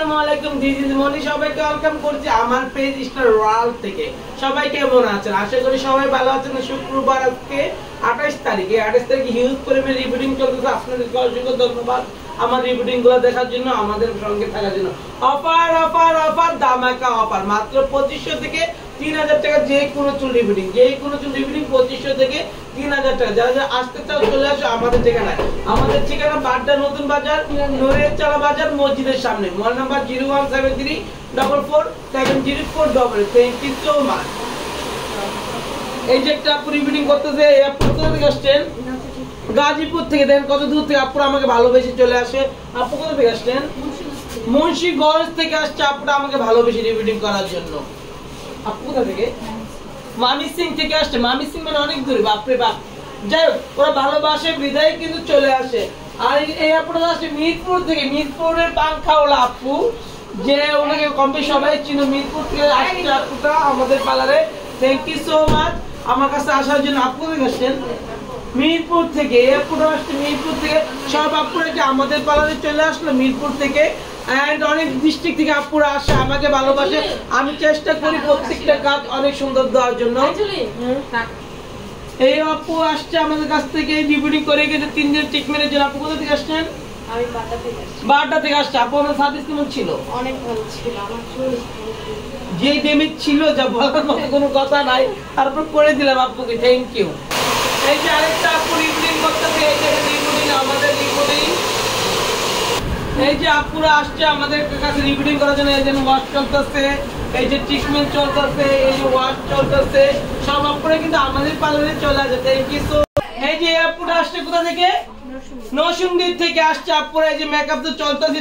আসসালামু আলাইকুম, this is মনি। সবাইকে ওয়েলকাম করছি আমার পেজ স্টার ওয়ার্ল্ড থেকে। সবাই কেমন আছেন? আশা করি সবাই ভালো আছেন। শুক্রবার আজকে 28 তারিখে হিউজ পরিমাণে রিপিটিং চলতেছে। আপনাদেরকে অসংখ্য ধন্যবাদ আমার রিপিটিং গুলো দেখার জন্য, আমাদের সঙ্গে থাকার জন্য। অফার অফার অফার, দামাকা অফার। মাত্র 2500 থেকে 3000 টাকা যে কোনো চুল রিপিটিং, 2500 থেকে 3000 টাকা। যারা যারা আসতে চাও চলে আসো আমাদের ঠিকানায়। আমাদের ঠিকানা বাড্ডা নতুন বাজার, নূরের চালা বাজার, মসজিদের সামনে। Mobile number 01734470488। Thank you so much. এই যে একটা আপু রিপিটিং করতেছে, এই আপু কোথা থেকে আসছেন? গাজীপুর থেকে। দেখেন কত দূর থেকে আপুরা আমাকে ভালোবেসে চলে আসে। আপু কোথা থেকে আসছেন? মুন্সিগঞ্জ থেকে আসছে আপুরা আমাকে ভালোবেসে রিপিটিং করার জন্য। আপু কোথা থেকে? মামি সিং থেকে আসছে। মামি সিং মানে অনেক দূরে, বাপরে বাপ। যাই হোক, ওরা ভালোবাসে বিদায় কিন্তু চলে আসে। আর এই আপুটা আসছে মিরপুর থেকে, মিরপুরের পাংখাওয়ালা আপু, যে ওনাকে কম বেশি সবাই চিনো। মিরপুর থেকে আসছে আপুটা আমাদের পার্লারে। থ্যাংক ইউ সো মাচ আমার কাছে আসার জন্য। আপু কোথায় আসছেন? মিরপুর থেকে। এই আপুটা আসছে মিরপুর থেকে। সব আপুরা যে আমাদের পার্লারে চলে আসলো মিরপুর থেকে। এন্ড অনেক ডিস্ট্রিক্ট থেকে আপুরা আসে, আমাকে ভালোবাসে। আমি চেষ্টা করি প্রত্যেকটা কাজ অনেক সুন্দর দেওয়ার জন্য। এই আপু আসছে আমাদের কাছ থেকে রিপিটিং করে গেছে 3 দিন ট্রিটমেন্টের জন্য। আপু কোথা থেকে আসছেন? আমি বাড্ডা থেকে আসছি। বাড্ডা থেকে আসছে। আপু আমার সার্ভিস কেমন ছিল? অনেক ভালো ছিল। আমার চুল যে ড্যামেজ ছিল যা বলার মতো কোনো কথা নাই, তারপর করে দিলাম আপুকে। Thank you. এই যে আরেকটা আপু রিপিটিং করতেছে, এই যে রিপিটিং আমাদের রিপিটিং। এই যে আপুরা আসছে আমাদের কাছে রিপিটিং করার জন্য। এই যে ওয়াশ চলতেছে, এই যে ট্রিটমেন্ট চলতেছে, এই যে ওয়াশ চলতেছে। সব আপুরা কিন্তু আমাদের পার্লারে চলে আসে। Thank you so. এই যে আপুরা আসছে কোথা থেকে? নরসিংদী থেকে আসছে আপুরা। এই যে মেকআপ তো চলতেছে,